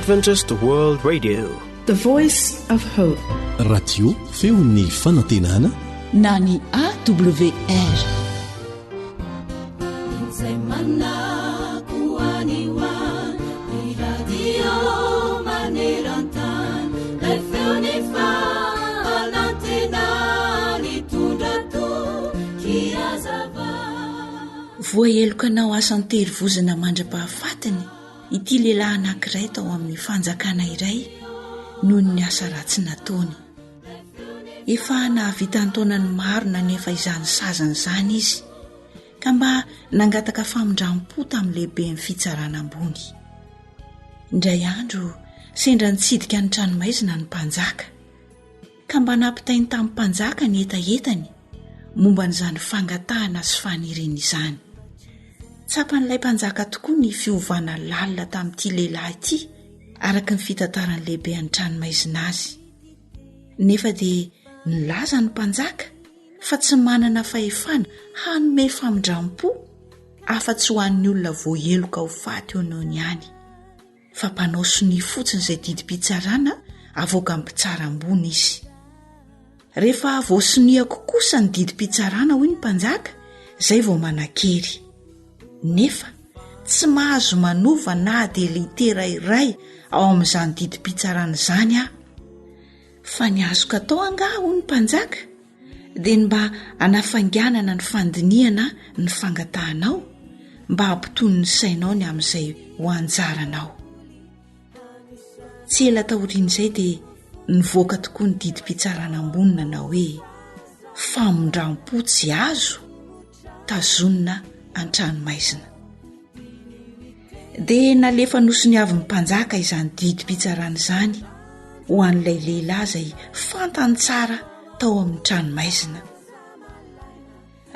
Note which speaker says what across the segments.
Speaker 1: Adventist World Radio,
Speaker 2: the voice of hope.
Speaker 3: Radio feon'ny fanantenana
Speaker 4: na ny AWR. Voaheloka anao asan-tery vozana mandra-pahafatany ity lehilahy anankiray tao amin'ny fanjakana iray noho ny asa ratsy nataony. Efa nahavita ny taonany maro nanefa izany sazany izany izy ka mba nangataka famondram-po tamin'ny lehiben'ny fitsarana ambony. Indray andro sendra nitsidika ny tranomaizina ny mpanjaka ka mba nampitainy tamin'ny mpanjaka ny etaetany momba n'izany fangatahana sy faniriny izany. Tsapan'ilay mpanjaka tokoa ny fiovana lalina tamin'ity lehilahy ity araka ny fitantaran'ny lehibe any tranomaizina azy. Nefa dia nilaza ny mpanjaka fa tsy manana fahefana hanome famondram-po afa-tsy ho an'ny olona voaheloka ho faty eo nohony ihany, fa mpanao sonia fotsiny izay didim-pitsarana avoaka amin'ny mpitsarambony izy. Rehefa voasoniako kosa ny didim-pitsarana hoy ny mpanjaka, izay vao manan-kery. Nefa tsy mahazo manova na dia litera iray ao amin'izany didim-pitsarana izany aho. Fa ny azoko atao angaha hoy ny mpanjaka dia mba hanafainganana ny fandiniana ny fangatahanao, mba hampitony ny sainao ny amin'izay ho anjaranao. Tsy ela taorian'izay dia nivoaka tokoa ny didim-pitsarana ambonina na hoe famondram-po tsy azo tazonina an-tranomaizina. Dia nalefa nosony avy ny mpanjaka izany didim-pitsarana izany ho an'ilay lehilahy izay fantany tsara tao amin'ny tranomaizina.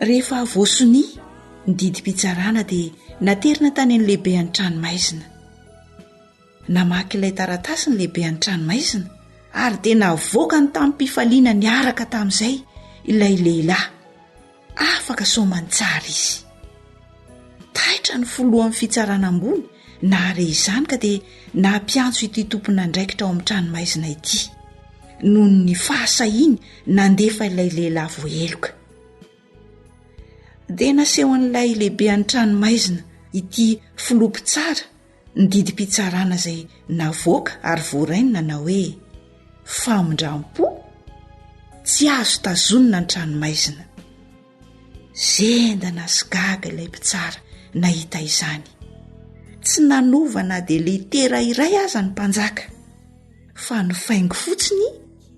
Speaker 4: Rehefa voasony ny didim-pitsarana dia naterina tany amin'ny lehibe any tranomaizina. Namaky ilay taratasy ny lehibe any tranomaizina ary dia navoaka ny tamin'mpifaliana niaraka tamin'izay ilay lehilahy, afaka somany tsara izy. Taitra ny folohan'ny fitsarana ambony nahare izany ka dia nampiantso ity tompona andraikitra ao amin'ny tranomaizina ity noho ny fahasahiny nandefa ilay lehilahy voaheloka. Dia nasehoan'ilay lehibe any tranomaizina ity filompy tsara ny didim-pitsarana izay navoaka ary voarainina na hoe famondram-po tsy azo tazonina ny tranomaizina. Zendana sy gaga ilay mpitsara nahita izany. Tsy nanova na dia litera iray aza ny mpanjaka, fa nofaingo fotsiny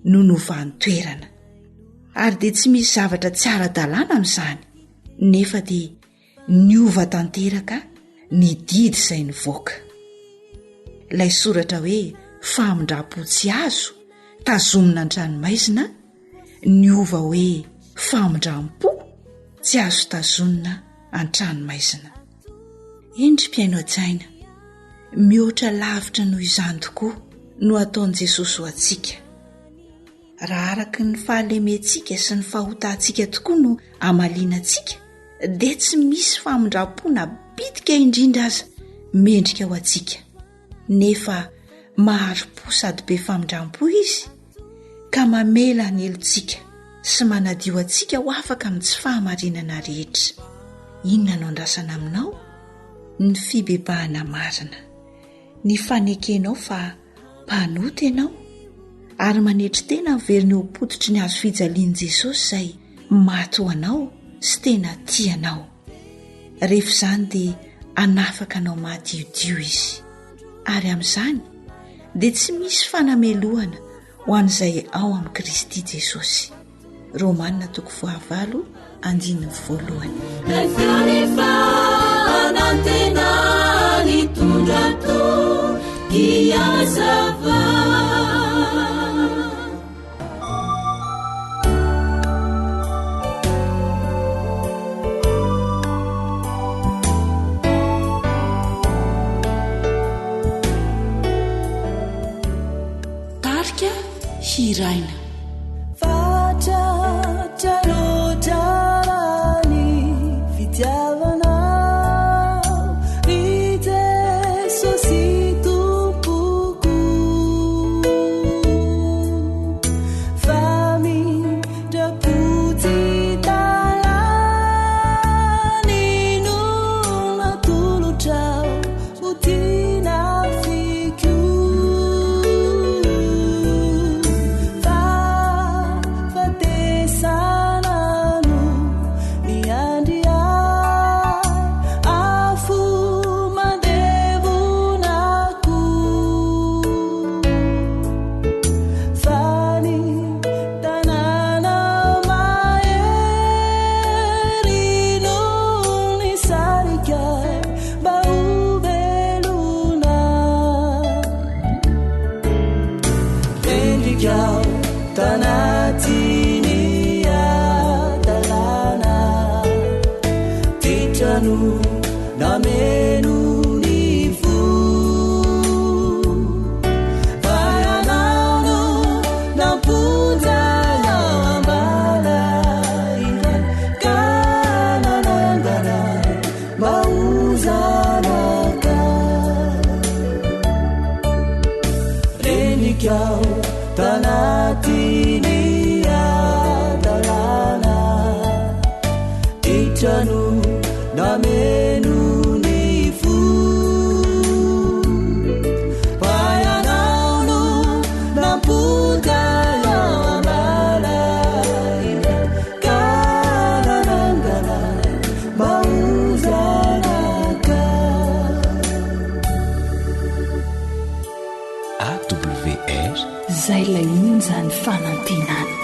Speaker 4: no novany toerana. Ary dia tsy misy zavatra tsy ara-dalàna amin'izany, nefa dia niova tanteraka ny didy izay nivoaka. Ilay soratra hoe famondram-po tsy azo tazomina an-tranomaizina niova hoe famondram-po tsy azo tazonina an-tranomaizina. Indry mpiaino an-tsaina, mihoatra lavitra noho izany tokoa no ataon'i Jesosy ho antsika. Raha araka ny fahalementsika sy ny fahotantsika tokoa no hamaliana antsika, dia tsy misy famondram-po na bitika indrindra aza mendrika ho antsika. Nefa maharo-po sady be famondram-po izy ka mamela ny elontsika sy manadio antsika ho afaka amin'ny tsy fahamarinana rehetra. Inona no andrasana aminao? Ny fibebahana marina, ny fanekenao fa mpanoty ianao ary manetry tena miverina eo pototry ny hazo fijalian'i Jesosy izay maty ho anao sy tena tianao. Rehefa izany dia anafaka anao mahdiodio izy, ary amin'izany dia tsy misy fanamelohana ho an'izay ao amin'ny Kristy Jesosy. Romanina 9:1.
Speaker 5: Tena ni tundrato kiazava
Speaker 4: tarika hiraina
Speaker 5: Sosi tu puku titrano nameno ny fo fayanano namponja ao ambala iray kananangana mba ozanaka renikao tanatiny adalana titrano nameno ny fo fayanano namponja ao ambala iray kananangana mba ozanaka.
Speaker 3: AWR
Speaker 2: zay lay onjany fanantenana.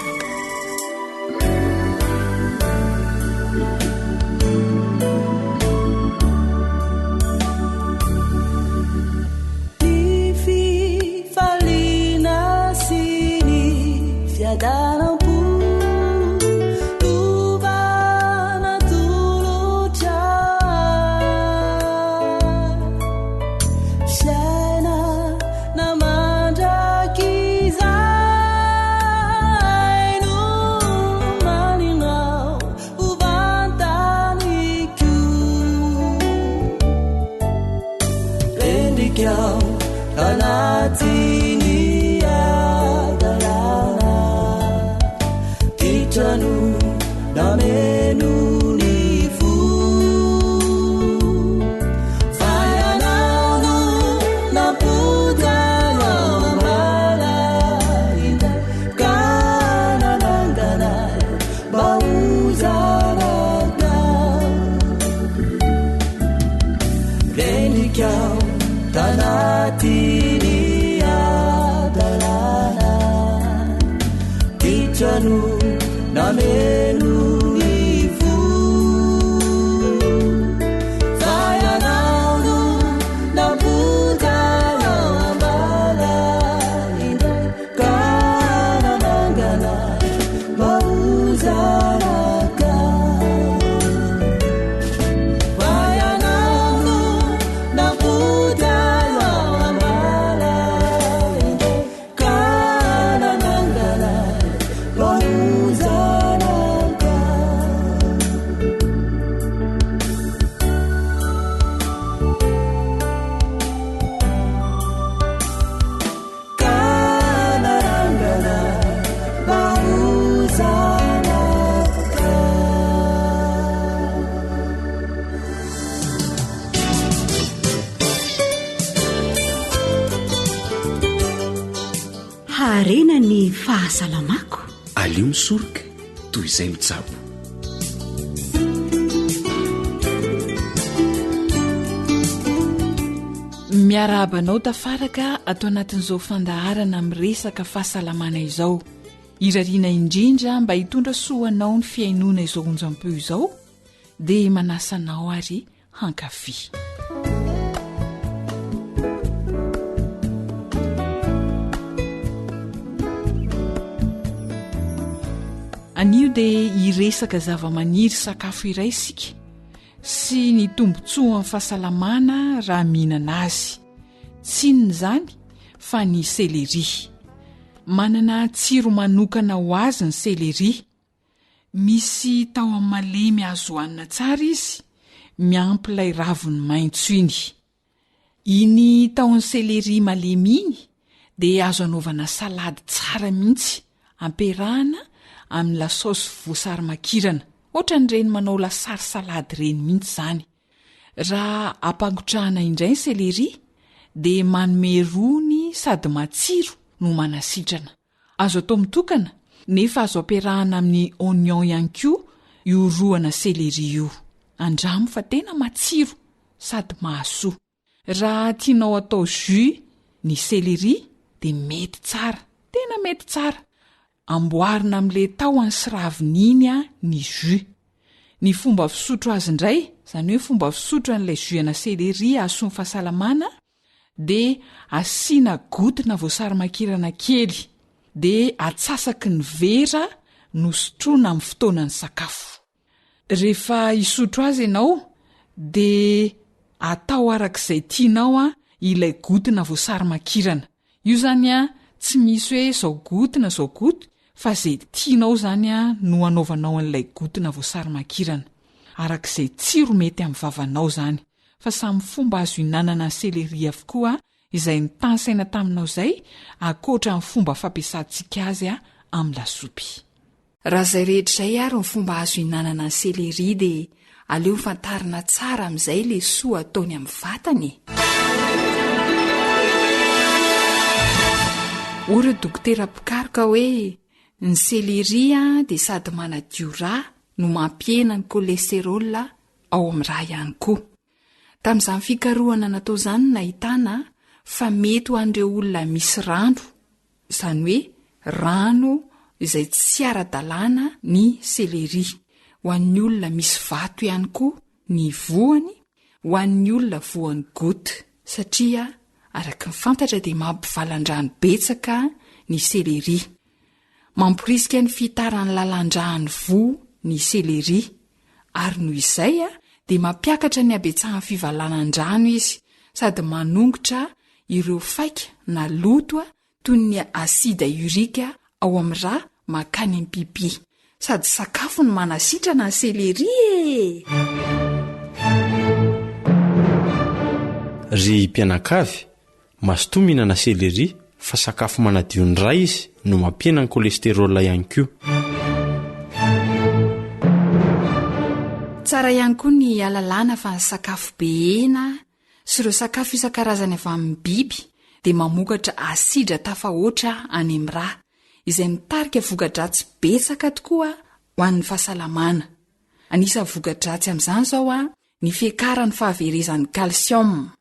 Speaker 4: Harena ny fahasalamako.
Speaker 3: alio misoroka toy izay mitsabo.
Speaker 1: Miarabanao tafaraka atao anatin'izao fandaharana miresaka fahasalamana izao. Irariana indrindra mba hitondra soanao ny fiainona izao onjam-peo izao dia manasanao ary hankafy. Anio dia hiresaka zava-maniry sakafo iray isika sy ny tombotsoa amin'ny fahasalamana raha mihinana azy. Tsinona izany fa ny selery. Manana tsiro manokana ho azy ny selery. Misy tao amin'ny malemy azo hohanina tsara izy, miampy ilay raviny maitso iny. Iny taon'ny selery malemy iny dia azo anaovana salady tsara mihitsy, ampiarahana amin'ny lasosy voasary makirana, ohatran'ireny manao lasary salady ireny mihitsy izany. Raha ampangotrahana indray ny selery dia manome rony sady matsiro no manasitrana. Azo atao mitokana nefa azo ampiarahana amin'ny oignon ihany koa io roana selery io. Andramo fa tena matsiro sady mahasoa. Raha tianao atao jus ny selery dia mety tsara, tena mety tsara. Amboarina amin'ilay tahony sy raviny iny ny jus. Ny fomba fisotro azy indray, izany hoe fomba fisotro an'ilay jus ana selery ahasoa ny fahasalamana, dia asiana gotina voasary makirana kely, dia atsasaky ny vera no sotroina amin'ny fotoanan'ny sakafo. Rehefa hisotro azy ianao dia atao arak'izay tianao ilay gotina voasarimakirana. Io zany tsy misy hoe zao gotina zao goto, fa zay tianao zany no anaovanao an'ilay gotina voasarimakirana arak'izay tsiro mety amin'ny vavanao zany. Fa samy fomba azo hinanana ny selery avokoa izay nitansaina taminao zay, akoatra ny fomba fampiasantsika azy amin'ny lasopy. Raha izay rehetra izay ary ny fomba azo hinanana ny selery dia aleo fantarina tsara amin'izay le soa ataony amin'ny vatany. Ora dokotera Pikaroka hoe ny selery dia sady manadio rà no mampiena ny kolesterôla ao amin'ny rà ihany koa. Tamin'izany fikarohana natao izany nahitana fa mety ho an'ireo olona misy rano, izany hoe rano izay tsy ara-dalàna ny selery. Ho an'ny olona misy vato ihany koa ny voany, ho an'ny olona voan'ny goutte, satria araka ny fantatra dia mampivalan-drano betsaka ny selery. Mamporisika ny fitaran'ny lalan-drahany voa ny selery, ary noho izay dia mampiakatra ny habetsahan'ny fivalanan-drano izy, sady manongotra ireo faika na loto toy ny asida urika ao amin'ny rà makany amin'ny pipi. Sady sakafo ny manasitrana ny selery
Speaker 6: Ry mpianakavy, mazotoa mihinana selery fa sakafo manadio ny rà izy no mampiena ny kolesterôla ihany koa.
Speaker 1: Tsara ihany koa ny alalàna fa ny sakafo be hena sy ireo sakafo isan-karazany avy amin'ny biby dia mamokatra asidra tafahoatra any amin'ny rà, izay mitarika voka-dratsy betsaka tokoa ho an'ny fahasalamana. Anisa voka-dratsy amin'izany zao ny fiakaran'ny fahaverezan'ny calcium,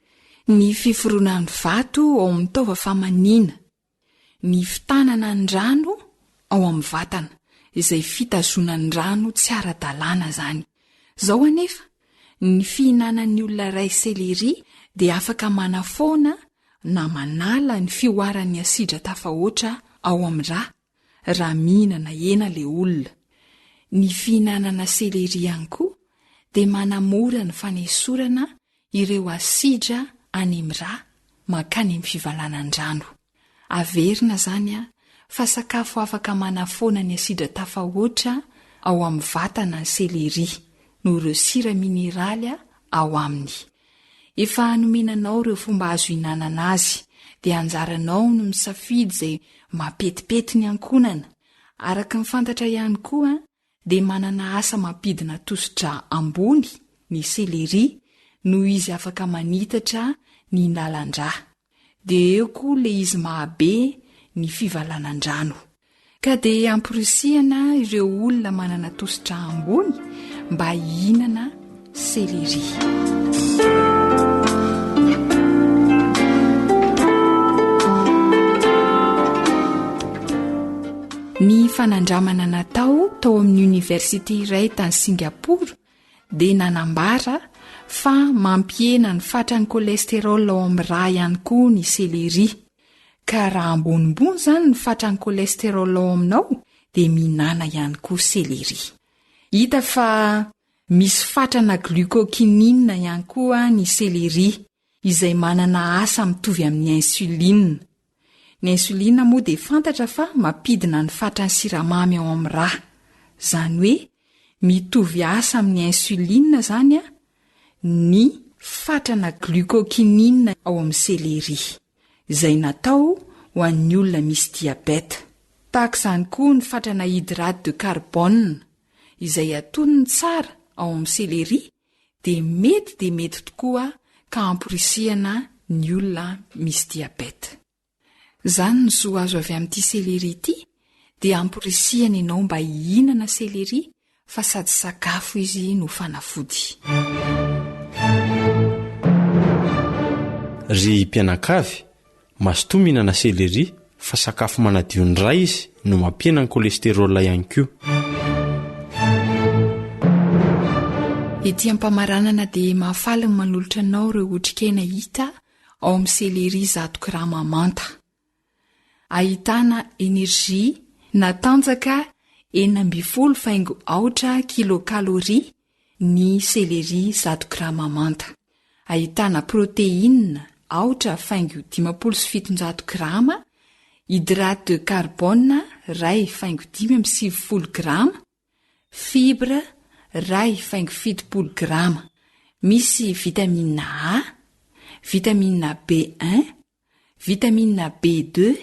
Speaker 1: ny fiforonan'ny vato ao amin'ny taova famanina, ny fitanana ny rano ao amin'ny vatana izay fitazonan'ny rano tsy ara-dalàna zany. Zao anefa ny fihinanan'ny olona ray selery dia afaka manafoana na manala ny fioaran'ny asidra tafahoatra ao amin'ny rà raha mihinana hena le olona. Ny fihinanana selery ihany koa dia manamora ny fanesorana ireo asidra any amin'ny rà makany amin'ny fivalanan-drano. Averina zany fa sakafo afaka manafoana ny asidra tafahoatra ao amin'ny vatana ny selery noho ireo sira mineraly ao aminy. Efa nomenanao ireo fomba azo hinanana azy, dia anjaranao no misafidy izay mampetipety ny ankonana. Araka ny fantatra ihany koa dia manana asa mampidina tositra ambony ny selery noho izy afaka manitatra ny lalan-drà, dia eo koa le izy mahabe ny fivalanan-drano. Ka dia amporisihana ireo olona manana tositra ambony mba hihinana selery. Ny fanandramana natao tao amin'ny université iray tany Singapour dia nanambara fa mampiena ny fatran'ny kolesterôla ao amin'ny rà ihany koa ny selery. Ka raha ambonimbony zany ny fatran'ny kolesterôla ao aminao dia mihinana ihany koa selery. Hita fa misy fatrana glucokinine ihany koa ny selery izay manana asa mitovy amin'ny insuline. Ny insuline moa dia fantatra fa mampidina ny fatran'ny siramamy ao amin'ny rà. Zany hoe mitovy asa amin'ny insuline zany ny fatrana glucokinine ao amin'ny selery, izay natao ho an'ny olona misy diabeta. Tahaka izany koa ny fatrana hydrate de carbone izay atonony tsara ao amin'ny selery dia mety tokoa ka amporisihana ny olona misy diabeta. Zany ny soa azo avy amin'ity selery ity dia amporisihana ianao mba hihinana selery fa sady sakafo izy no fanafody.
Speaker 6: Ry mpianakavy, mazotoa mihinana selery fa sakafo manadio ny rà izy no mampiena ny kolesterôla ihany koa.
Speaker 1: Ety ampamaranana dia mahafaly ny manolotra anao ireo otrikaina hita ao amin'ny selery 100 grama manta. Ahitana energia na tanjaka 9.4 kilokaloria
Speaker 2: ny selery 100 grama manta. Ahitana protéine aotra faingo 570 grama, hydrate de carbone ray faingo 570 grama, fibre ray faingo 70 grama. Misy vitamine A, vitamine B1, vitamine B2,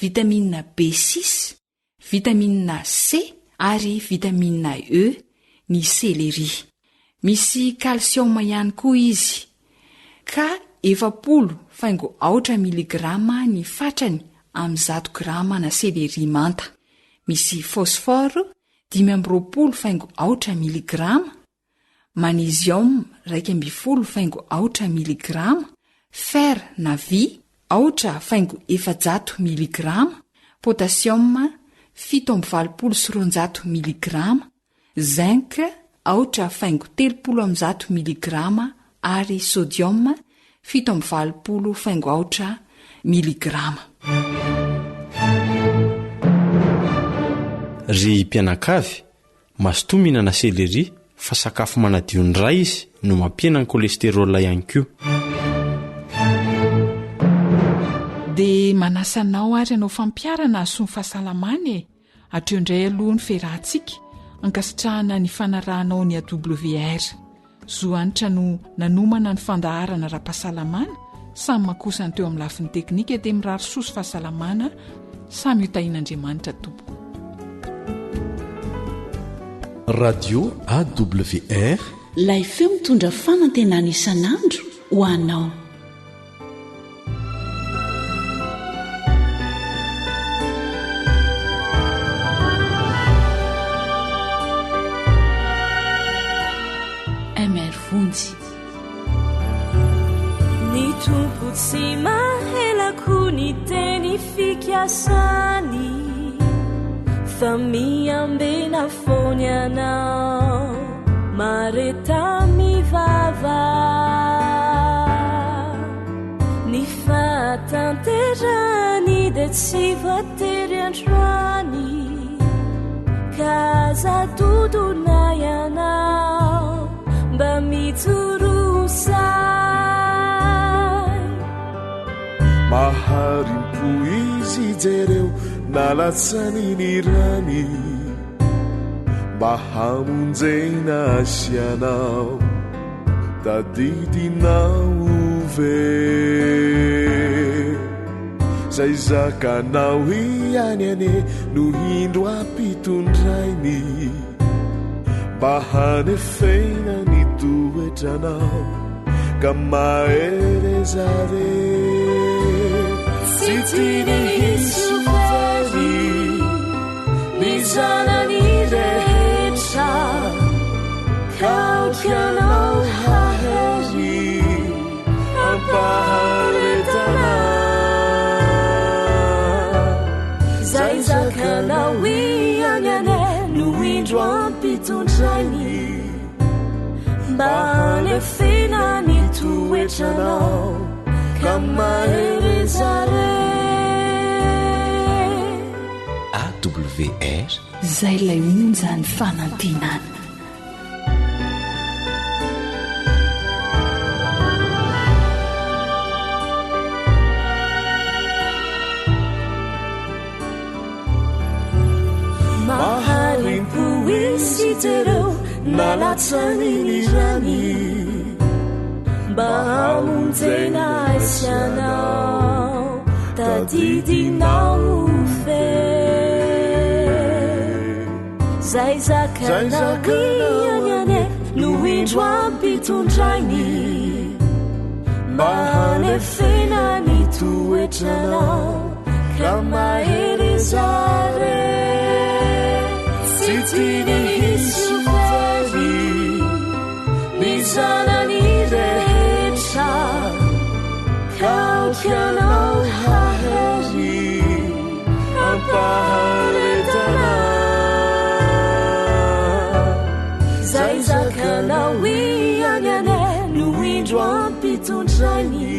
Speaker 2: vitamine B6, vitamine C ary vitamine E ny selery. Misy calcium ihany koa izy. Ka 70 miligrama ny fatrany amin'ny 100 grama na selery manta. Misy phosphore 520 miligrama, magnesium 20 miligrama, fer na vy 700 miligrama, potassium 720 miligrama, zinc 30 miligrama ary sodium 720 miligrama.
Speaker 6: Ry mpianakavy, mazotoa mihinana selery fa sakafo manadio ny ra izy no mampiena ny kolesterôla ihany koa.
Speaker 1: Dia manasanao ary anao fampiarana aso ny fahasalamana e. Atreo indray aloha ny ferahantsika ankasitrahana ny fanarahanao ny AWR. Zoanitra no nanomana ny fandaharana ra-pahasalamana, samy makosany teo amin'ny lafiny teknika dia mirary soso fahasalamana, samy hotahin'Andriamanitra tompoko.
Speaker 3: Radio AWR,
Speaker 2: lay feo mitondra fanantenana isan'andro ho anao. MR Vonjy.
Speaker 5: Ny tompo tsy mahelako ny teny fikasany, fa miambena fony anao mareta mivava. Ny fatanterany de tsy voatery androany, ka zadodona ianao mba mitorosay.
Speaker 7: Maharimpo izy jereo nalatsany ny rany, mba hamonjena asianao tadidinao ve. Zay zakanao ihany ane no hindro ampitondrainy, mba hanefena ny toetranao ka maherezare. Tsy tiany hisovary ny zanany rehetra, ka otrikaanao hahery ampaharetana. Zay zakanao ihany ane no indro ampitondrainy, mba hanefena ny toetranao ka maherezare.
Speaker 3: AWR,
Speaker 2: zay lay onjany fanantenana.
Speaker 5: Maharimpo izy jereo nalatsany ny rany, mba hamonjena asianao tadidinao fe. Zay zakanao ihany ane no indro ampitondrainy, mba hanefena ny toetranao ka maherezare. Tsy tiany hisovary ny zanany rehetra, ka otrikaanao hahery ampaharetana. Zay zakanao ihany ane no indro ampitondrainy,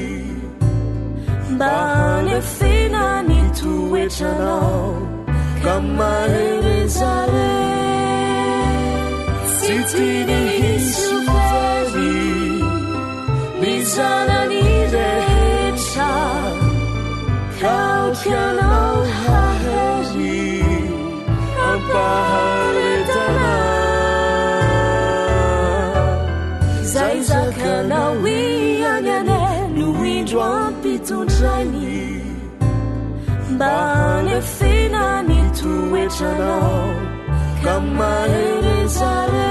Speaker 5: mba hanefena ny toetranao ka maherezare. Tsy tiany hisovary zakanao hahery ampaharetana zay zakanao iagnane no indro ampitondrany mba hanefena ny toetranao ka maherezare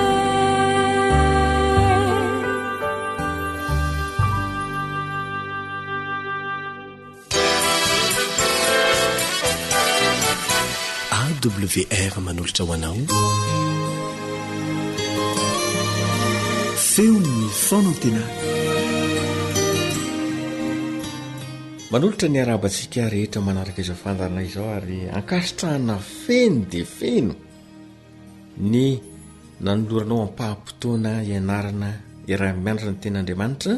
Speaker 3: AWR manolotra ho anao feon'ny fonantena manolotra ny arabantsika rehetra manaraka izao fandarana izao ary ankasitrahana feno dia feno ny nanoloranao ampahampotoana ianarana iaraha-mianatra ny ten'Andriamanitra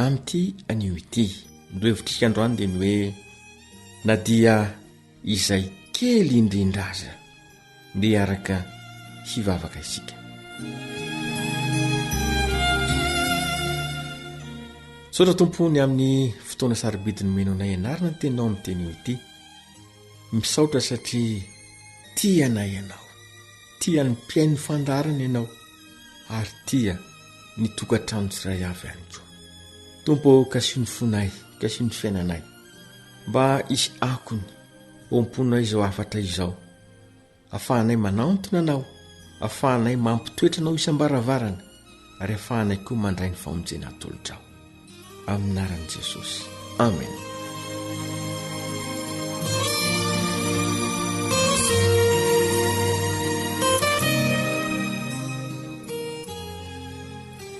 Speaker 3: amin'ity anio ity no hevitrika androany dia ny hoe na dia izay kely indrindra aza dia araka hivavaka isika. Saotra tompony amin'ny fotoana sarobidiny menao anay ianarana ny teninao amin'ny teny ity misaotra satria tia anay ianao, tia ny mpiainy fandarana ianao ary tia ny tokantrano tsiray avy ihany koa. Tompo kasio ny fonay, kasio ny fiainanay mba isy akony omponay izao afatra izao, afahanay manantona anao, afahanay mampitoetra anao isam-baravarana ary afahanay koa mandray ny famonjena atolotrao amin'ny naran'i Jesosy. Amen.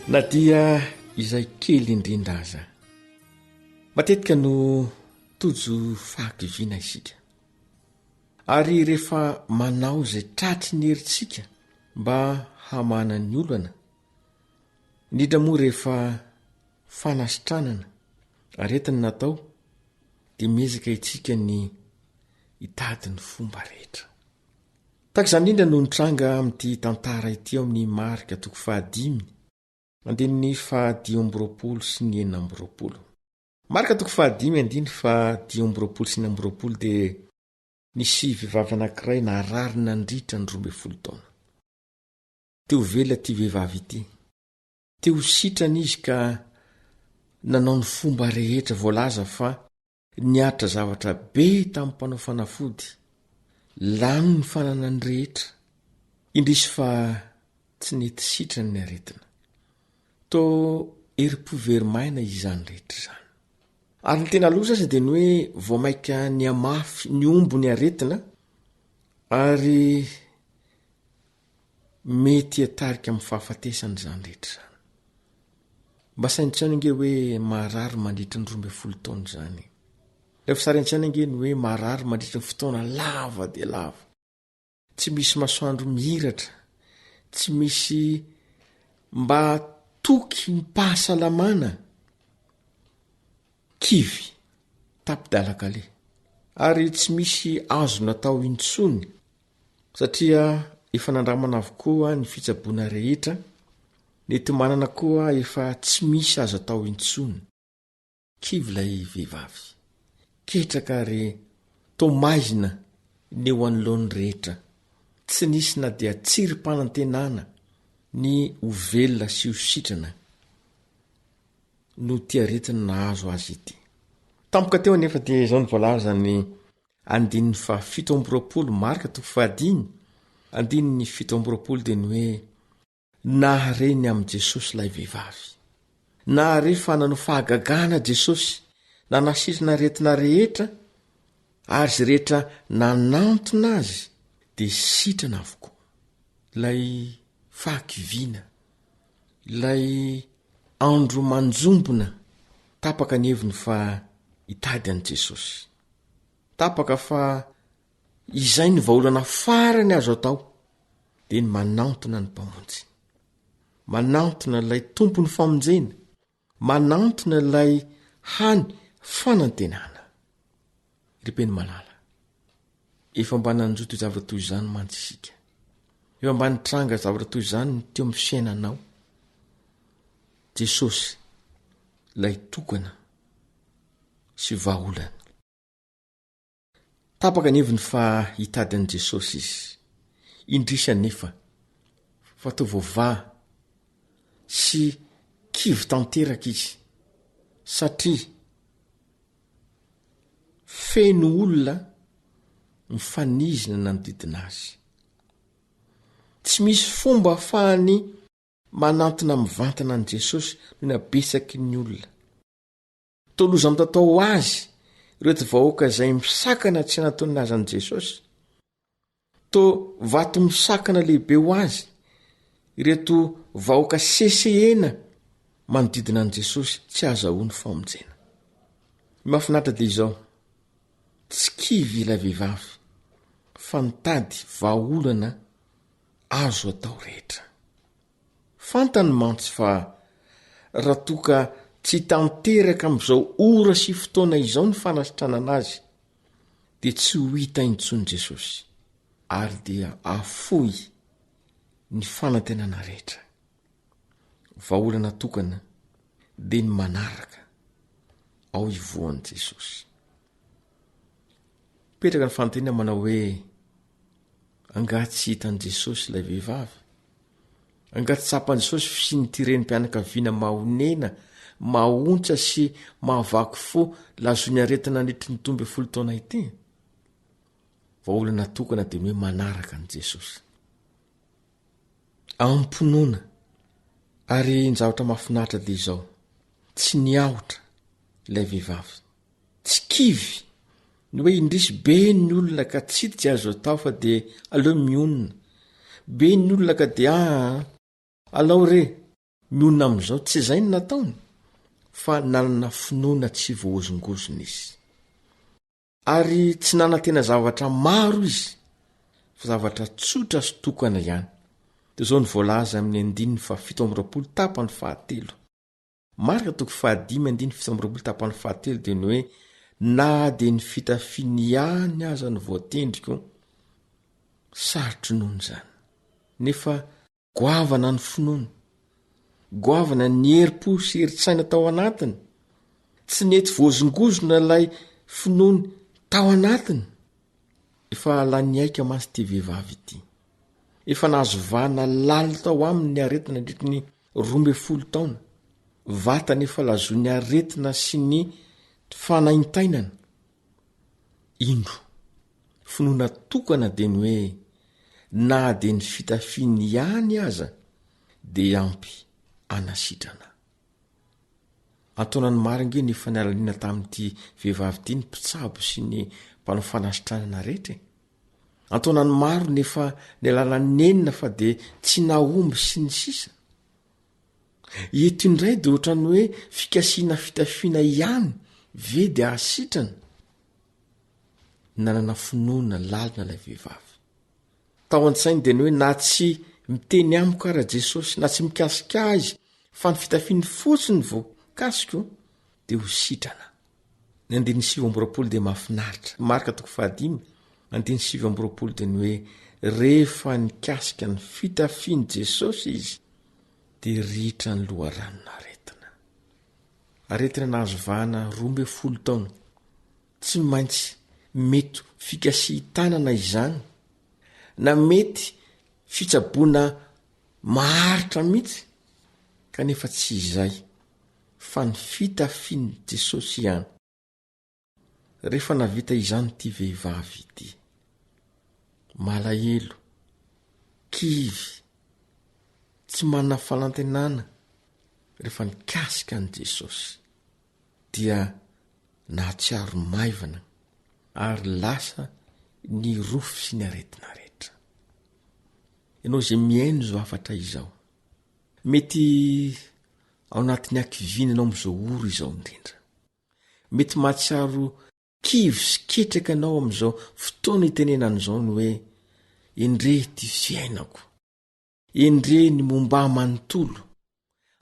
Speaker 3: Na dia izay kely indrindra aza matetika no tojo fahakiviana isika ary rehefa manao izay tratry ny herintsika mba hamana ny olana indrindra moa rehefa fanasitranana aretiny natao dia miezaka itsika ny hitady ny fomba rehetra. Taka izany indrindra no nitranga amin'ity tantara ity ao amin'ny Marika 5 andininy 10 sy ny 40. Marika 5 sy ny 40 dia nisy vehivavy anankiray nararina nandritra ny 12 taona. Teo vela ty vehivavy ity, teo sitrana izy ka nanao ny fomba rehetra voalaza fa niatra zavatra be tamin'ny mpanao fanafody, lano ny fananany rehetra, indrisy fa tsy nety sitrany ny aretina. To eri-po-verimaina izany rehetra izany. Ary ny tena loza azy dia ny hoe voamaika ny amafy ny ombo ny aretina ary mety atarika amin'ny fahafatesany izany rehetra izany. Mba saintsana inge hoe marary mandritra ny 12 taona izany. Rehefa sarintsana inge ny hoe marary mandritra ny fotoana lava dia lava. Tsy misy masoandro mihiratra, tsy misy mba toky ny pahasalamana. Kivy, tapidalakale. Ary tsy misy azo natao intsony satria efa nandramana avokoa ny fitsaboana rehetra. Nety manana koa efa tsy misy azo atao intsony. Kivy lay vehivavy. Ketraka ary tomaizina ny eo anoloany rehetra. Tsy nisy na dia tsirim-panantenana ny ovelona sy ositrana no tiaretina nahazo azy ity. Tampoka teo anefa dia izao ny voalaza ny 17 Marika 5 andininy 17 dia ny hoe nahareny amin'i Jesosy lay vehivavy. Nahare fa nanao fahagagana Jesosy, nanasirina retina rehetra ary izay rehetra nanantona azy dia sitrana avokoa. Lay fahakiviana, lay andro manjombona tapaka ny heviny fa hitady an'i Jesosy. Tapaka fa izay ny vahaolana farany azo atao dia ny manantona ny mpamonjy. Manantona lay tompony famonjena, manantona lay hany fanantenana. Ripeny malala. Efa mba nanjoto zavatra toy izany mantsy isika. Efa mba nitranga zavatra toy izany teo amin'ny fiainanao. Jesosy lay tokana sy vahaolana. tapaka neviny fa hitady an' Jesosy izy indrisany nefa fa tao voavaha sy kivy tanteraka izy satria feno olona mifanizina nanodidina azy. Tsy misy fomba ahafahany manantona mivantana an' Jesosy no nabesaky ny olona. Toloza mitatao azy reto vahoaka izay misakana tsy nataony azy an' Jesosy. To vato misakana lehibe ho azy ireto vahoaka sesehena manodidina an' Jesosy tsy azahoany famonjena. Mahafinaritra dia izao, tsy kivy ilay vehivavy fa nitady vahaolana azo atao rehetra. Fantany mantsy fa raha toka tsy tanteraka amin'izao ora sy fotoana izao ny fanasitranana azy dia tsy ho hita intsony Jesosy ary dia afoy ny fanantenana rehetra. Vahaolana tokana dia ny manaraka ao ivoan'i Jesosy. Petraka ny fanontaniana manao hoe angaha tsy hitan' Jesosy ilay vehivavy, angaha tsy tsapan' Jesosy fisiany ty renim-pianakaviana mahonena, mahontsa sy mahavaky fo lazony aretina nitry ny 10 taona ity. Vahaolana tokana dia hoe manaraka an' Jesosy amponoana. Ary ny zavatra mahafinaritra dia izao, tsy niahotra ilay vehivavy, tsy kivy ny hoe indrisy be ny olona ka tsy hiditsy azo atao fa dia aleo mionona, be ny olona ka dia alao re mionona amin'izao. Tsy izay ny nataony fa nanana finoana tsy voahozongozona izy, ary tsy nanantena zavatra maro izy fa zavatra tsotra sy tokana ihany. Dia izao ny voalaza amin'ny 7 tapany fahatelo. Marika toko 5:7 tapany fahatelo dia ny hoe na dia ny fitafiny ihany aza ny voatendriko sarotry nono izany, nefa goavana ny finoana, goavana ny herim-po sy herin-tsaina tao anatiny, tsy nety voazongozona ilay finoany tao anatiny. Efa laniaika mantsy ty vehivavy ity, efa nahazo vahana lalina tao aminy ny aretina nandritra ny 12 taona, vatany efa lazo ny aretina sy ny fanaintainana. Indro finoana tokana dia ny hoe na dia ny fitafiny ihany aza dia ampy anasitrana. Antonany maringe ny fanalaniana tamin'ity vehivavy ity ny mpitsabo sy ny mpanao fanasitranana rehetra. Antonany maro nefa ny alalanenina fa dia tsy nahomby sy ny sisa. Eto indray dia ohatrany hoe fikasiana fitafiana ihany ve dia asitrana. Nanana finoana lalina ilay vehivavy. Tao an-tsainy dia ny hoe na tsy miteny amiko ara Jesosy, na tsy mikasika azy fa ny fitafiny fotsiny voakasiko dia ho sitrana. Ny 7 dia mahafinaritra. Marika toko 5:7 dia ny hoe rehefa nikasika ny fitafiny Jesosy izy dia ritra ny loharanona aretina. Aretina nahazo vahana 12 taona. Tsy maintsy mety fikasitanana izany, na mety fitsaboana maharitra mihitsy, kanefa tsy izay fa ny fitafiny Jesosy ihany. Rehefa navita izany ty vehivavy ity, malahelo, kivy, tsy manana fanantenana, rehefa nikasika an' Jesosy dia nahatsiaro maivana ary lasa ny rofy sy ny aretina rehetra. Ianao izay miaino zao afatra izao, mety ao anatin'ny akivina anao amin'izao oro izao indrindra, mety mahatsiaro kivy sy ketraka anao amin'izao fotoana itenenan'izao ny hoe endre ty fiainako, endre ny momba manontolo,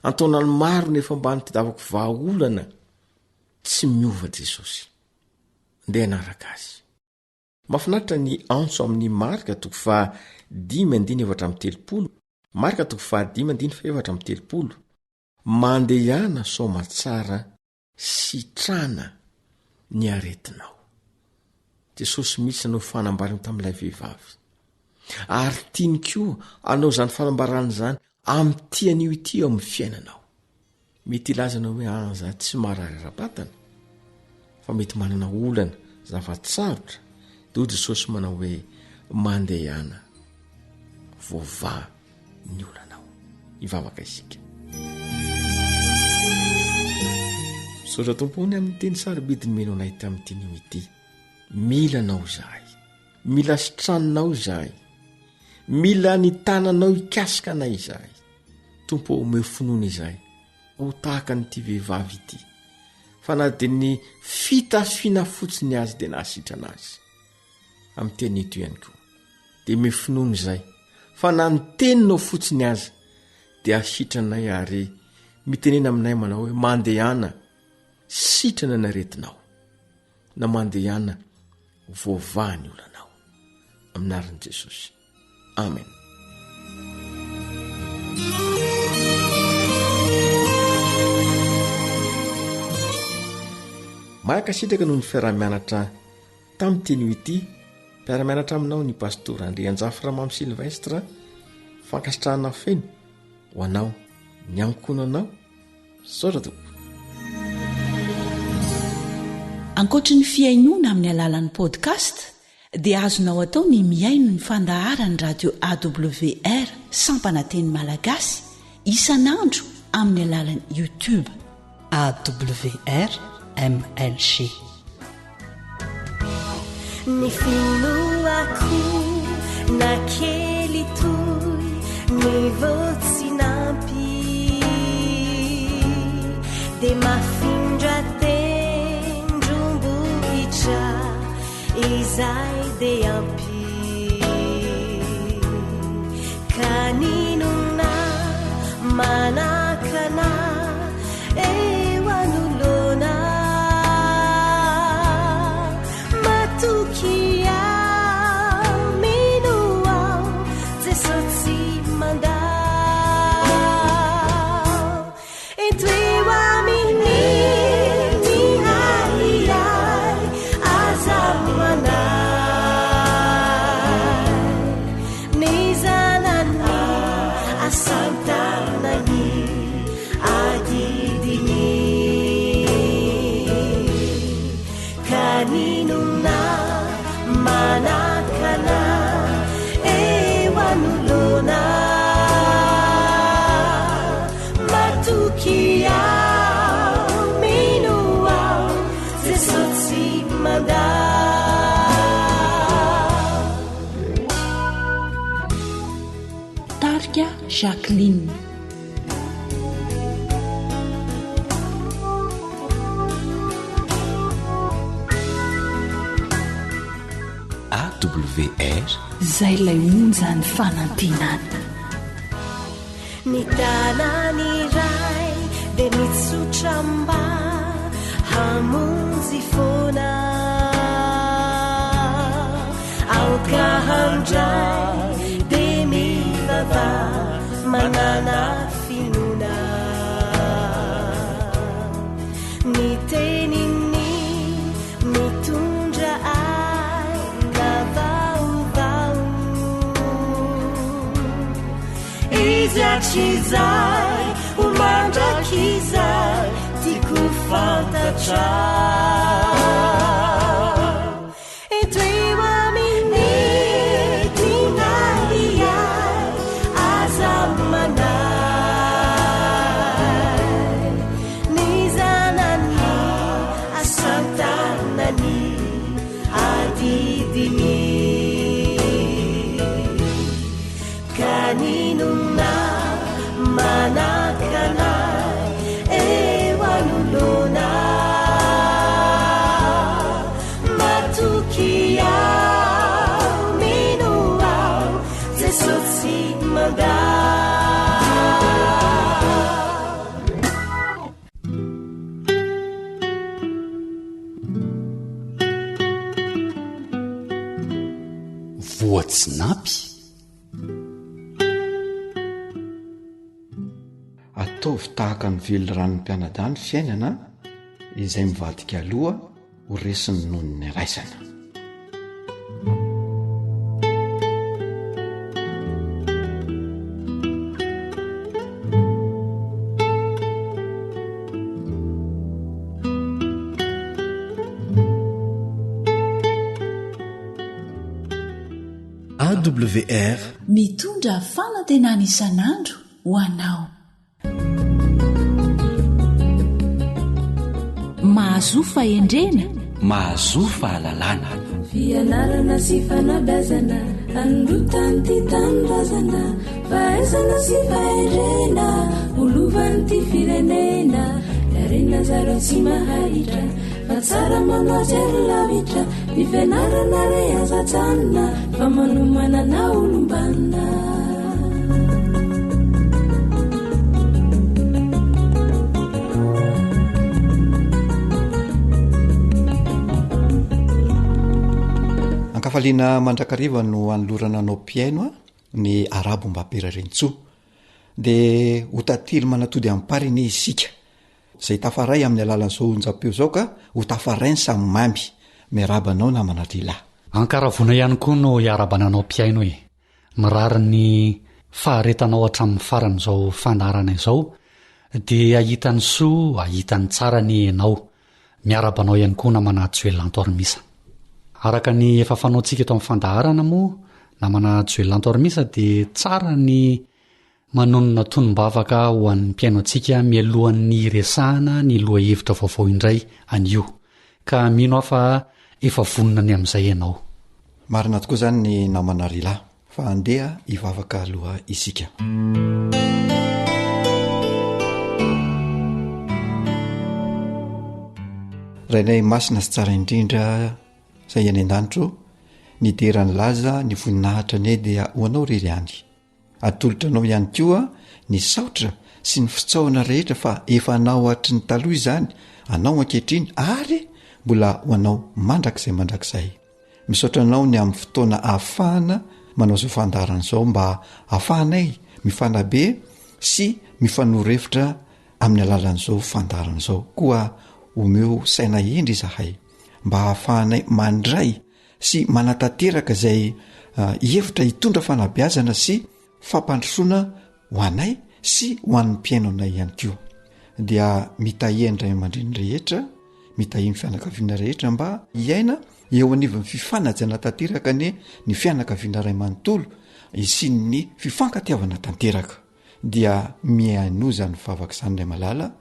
Speaker 3: antonany maro nefa mba nitidavako vahaolana, tsy miova Jesosy. Ndeha anaraka azy. Mahafinaritra ny antso amin'ny Marika toko 5:7, Marika toko 5:7, mandehana somatsara sy trana ny aretinao. jesosy misy nanao fanambarany tamin'ilay vehivavy ary tiany koa anao zany fanambarany zany am'tian'io ity eo amin'ny fiainanao. Mety ilazanao hoe za tsy marary ra-batana fa mety manana olana zavatsarotra de o jesosy manao hoe mandehana vova ny olanao ivavaka isika. Misaotra tompony amin'ny teny sarobidiny menao nay tamin'ny tian'io ity. Mila anao zahay, mila sitranonao zahay, mila ny tananao ikasika anay izahay. Tompo omeo finoana izahay ho tahaka nyity vehivavy ity, fa na dia ny fitafiana fotsiny azy dia nahasitrana azy amin'ny tenyito ihany koa. Dia omeo finoana izay fa na ny teninao fotsiny azy dia asitranay ary mitenena aminay manao hoe mandehana sitrana naretinao na mandehana voavahany olanao aminaran'i Jesosy. Amen. Mahaka sitraka noho ny fiarah-mianatra tamin'ny teny ity. Mpiara-mianatra aminao ny pastora André Anjaframamy Silvestre, fankasitrahana feno ho anao ny ankonanao saotra tompo.
Speaker 4: Ankoatra ny fiainoana amin'ny alalan'ny podcast dia azonao atao ny miaino ny fandaharany radio AWR Sampananteny Malagasy isanandro amin'ny alalan'ny YouTube AWR MLG.
Speaker 5: Ny finoako na kely toy ny voatsinapy de mafindra tendrombohitra izay de ampy kaninona manakana eo anolona matokia mino ao Jesosy tsy mandao etoeo amin'ny nihahiay aza manay ny zanany asantanany adidiny kaninona manakana eo anolona matokia mino ao Jesosy tsy mandao.
Speaker 4: Tarika Jacqueline.
Speaker 8: AWR
Speaker 4: Zay lay onjany fanantenana.
Speaker 5: Ny tanany iray de mitsotra mba hamonjy foana aoka handray de mivava manana finoana ny teniny mitondra aina vaovao izy atr'izay ho mandrakizay tiako fantatra etoeo amin'ny tinaliay aza manay ny zanany asantanany adidiny kaninona manakana eo anolona matokia mino ao Jesosy mandao.
Speaker 8: voatsinapy. Ataovy tahaka ny velo ranony mpianadahy ny fiainana izay mivadika aloha ho resiny noho ny raisana.
Speaker 9: awr
Speaker 4: mitondra fanantenana isan'andro ho anao. Mahazofa endrena,
Speaker 8: mahazofa alalana.
Speaker 7: Fianarana sy fanabazana androtany ty tanindrazana fahaizana sy fahendrena olovany ty firenena darena zareo tsy mahahitra fa tsara manoatsy ary lavitra ny fianarana re azatsanina fa manomanana olombanina.
Speaker 8: Ankafaliana mandrakariva no anolorana anao piaino ny arabo mba perarentsoa dia ho tatily manatody amin'ny pariny isika izay tafaray amin'ny alalan'izao onjam-peo zao ka ho tafaray ny samy mamy miarabanao namana lehilahy.
Speaker 10: Ankaravona ihany koa no iarabananao piaino e. Mirary ny faharetanao hatramin'ny faran'izao fandarana izao dia ahitany soa ahitany tsara ny enao. Miarabanao ihany koa namana Joelanto Armisa. Araka ny efa fanaontsika eto amin'ny fandaharana moa namana Joelanto Armisa dia tsara ny manonona tonombavaka ho an'ny mpiaino antsika mialohan'ny resahana ny loha hevitra vaovao indray anio ka mino aho fa efa vonona ny amin'izay ianao.
Speaker 8: Marina tokoa zany ny namana lehilahy fa andeha hivavaka aloha isika. Rainay masina sy tsara indrindra izay any an-danitro ny derany laza ny voninahitra ny dia ho anao rery any. Atolotra anao ihany koa ny saotra sy ny fitsaoana rehetra fa efa anao hatry ny taloha izany anao ankehitriny ary mbola ho anao mandrakizay. Misaotra anao ny amin'ny fotoana ahafahana manao izao fandaharana izao mba ahafahanay mifanabe sy mifanorevitra amin'ny alalan'izao fandaharana izao koa omeo saina endry izahay mba hahafahanay mandray sy manatanteraka izay hevitra hitondra fanabeazana sy fampandrosoana ho anay sy ho an'ny mpiainonay ihany koa dia mitahia ndray aman-dreny rehetra mitahia ny fianakaviana rehetra mba hiaina eo anivon'ny fifanajana tanteraka ny fianakaviana ray manontolo sy ny fifankatiavana tanteraka dia miainoza ny vavaka izany ray malala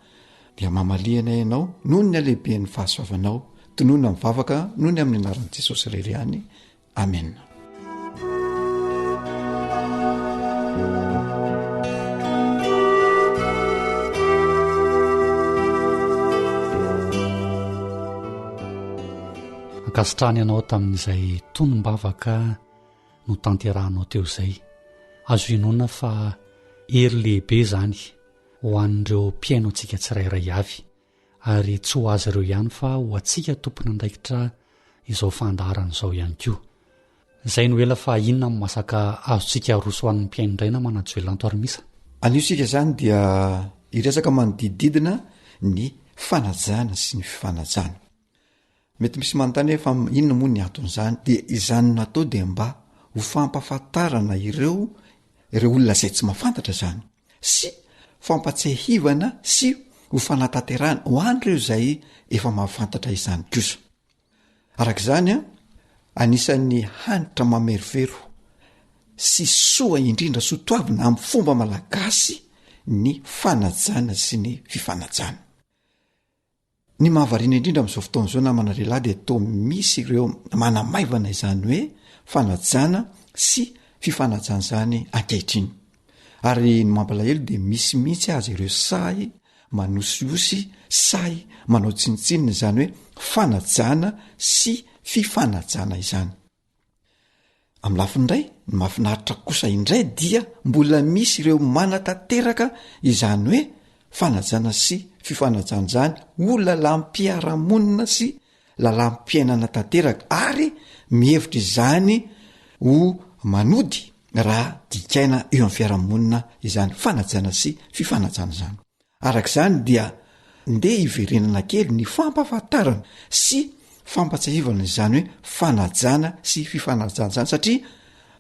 Speaker 8: dia mamalihana ianao noho ny alehiben'ny fahasoavanao tonoana mivavaka noho ny amin'ny anaran'i Jesosy irery any. Amen.
Speaker 10: Ankasitrany ianao tamin'izay tonombavaka no tanterahanao teo izay. Azo inona fa hery lehibe izany ho an'ireo mpiaino antsika tsirairay avy ary tsy ho azy ireo ihany fa ho antsika tompona andraikitra izao fandaharana izao ihany koa. Izay no ela fa inona ny masaka azontsika roso an'ny mpiaino indray namana Joelanto Armisa.
Speaker 8: Aniosika izany dia iresaka manodidididina ny fanajana sy ny fifanajana. Mety misy manontany fa inona moa ny aton'izany dia izany natao dia mba ho fampafantarana ireo olona izay tsy mahafantatra izany sy fampatsehivana sy ho fanatanterahana ho an'ireo izay efa mahafantatra izany kosa. Arak'izany anisan'ny hanitra mamerivero sy soa indrindra sotoavina amin'ny fomba malagasy ny fanajana sy ny fifanajana. Ny mahavariana indrindra amin'izao fotoana izao namana lehilahy dia toa misy ireo manamaivana izany hoe fanajana sy fifanajana izany ankehitriny. Ary ny mampalahelo dia misy mihitsy azy ireo say manosiosy say manao tsinitsinina izany hoe fanajana sy fifanajana izany. Amin'ny lafiny indray ny mahafinaritra kosa indray dia mbola misy ireo manatanteraka izany hoe fanajana sy fifanajana izany ho lalam-piaramonina sy lalam-piainana tanteraka ary mihevitra izany ho manody raha dikaina eo amin'ny fiaramonina izany fanajana sy fifanajana izany. Arak'izany dia ndeha hiverenana kely ny fampafantarana sy fampatsahivana izany hoe fanajana sy fifanajana izany satria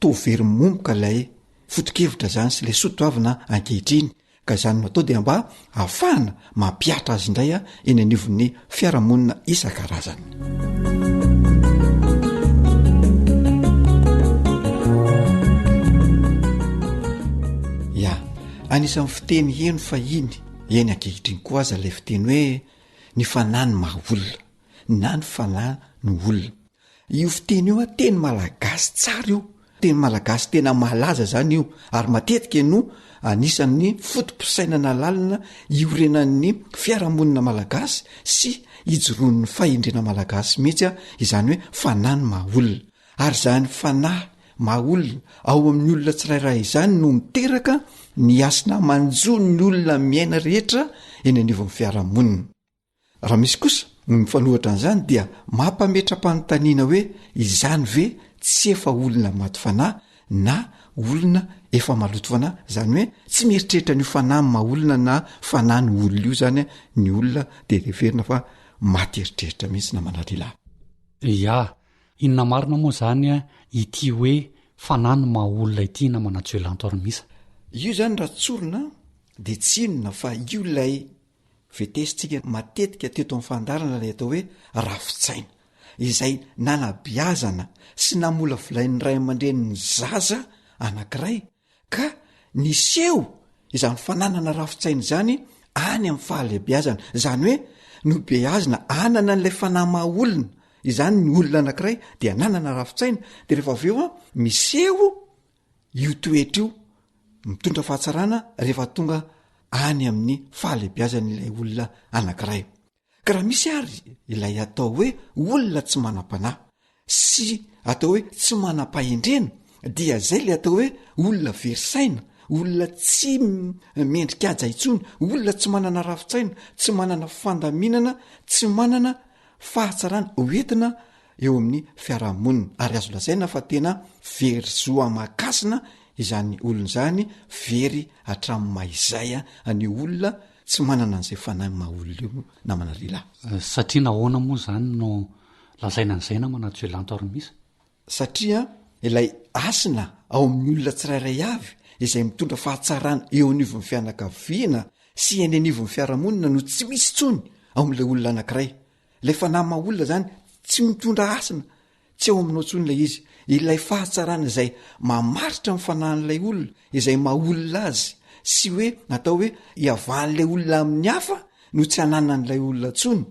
Speaker 8: toa very momboka ilay fotokevitra izany sy ilay sotoavina ankehitriny ka izany natao dia mba ahafahana mampiatra azy indray eny anivon'ny fiaramonina isan-karazany. anisan'ny fiteny eno fa iny eny ankehitriny koa aza ilay fiteny hoe ny fanahy ny maha olona na ny fanahy ny olona. Io fiteny io a teny malagasy tsara io, teny malagasy tena malaza zany io, ary matetika no anisan'ny fotom-pisainana lalina iorenan'ny fiarahamonina malagasy sy ijoroan'ny fahendrena malagasy mihitsy a izany hoe fanahy ny maha olona. Ary zany fanahy maha olona ao amin'ny olona tsirairay izany no miteraka ny asina manjo ny olona miaina rehetra eny anivon'ny fiarahamonina. Raha misy kosa ny mifanohatra an'izany dia mampametra-panontaniana hoe izany ve tsy efa olona maty fanahy na olona efa maloto fanahy, zany hoe tsy mieritreritra ny fanahy maha olona na fanahy ny olona io zany ny olona de referina fa maty eritreritra mihitsy namana lehilahy.
Speaker 10: Ya, inona marina moa zany a ity hoe fanahy ny maha olona ity namana Joelanto Armisa.
Speaker 8: Io zany raha tsorona de tsy inona fa io lay vetesitsika matetika teto amin'ny fandarana lay atao hoe rafitsaina izay nanabiazana sy namola volain'ny ray aman-dreniny zaza anankiray ka niseho izany fananana rafitsaina zany any amin'ny fahalebiazana, zany hoe no beazina anana n'ilay fanahy maha olona izany ny olona anankiray de ananana rafitsaina, de rehefa avy eo a miseho io toetra io mitondra fahatsarana rehefa tonga any amin'ny fahalebiazan'ilay olona anankiray. Ka raha misy ary ilay atao hoe olona tsy manam-panahy sy atao hoe tsy manam-pahendrena dia zay le atao hoe olona verisaina, olona tsy mendrika aja intsony, olona tsy manana rafitsaina, tsy manana fandaminana, tsy manana fahatsarana hoentina eo amin'ny fiarahamonina. Ary azo lazaina fa tena very zoa makasina izany olona zany, very hatramin'ny maizaya any olona tsy manana an'izay fanahy maha olona io namana lehilahy.
Speaker 10: Satria nahoana moa zany no lazaina an'izay namana Joelanto Armisa?
Speaker 8: Satria ilay asina ao amin'ny olona tsirairay avy izay mitondra fahatsarana eo anivon'ny fianakaviana sy eny anivon'ny fiarahamonina no tsy misy tsony ao amin'ilay olona anankiray. Ilay fanahy maha olona zany tsy mitondra asina, tsy ao aminao tsony ilay izy. Ilay fahatsarana izay mamaritra ny fanahin'ilay olona izay maha olona azy sy hoe natao hoe hiavan'ilay olona amin'ny hafa no tsy hananan'ilay olona tsony,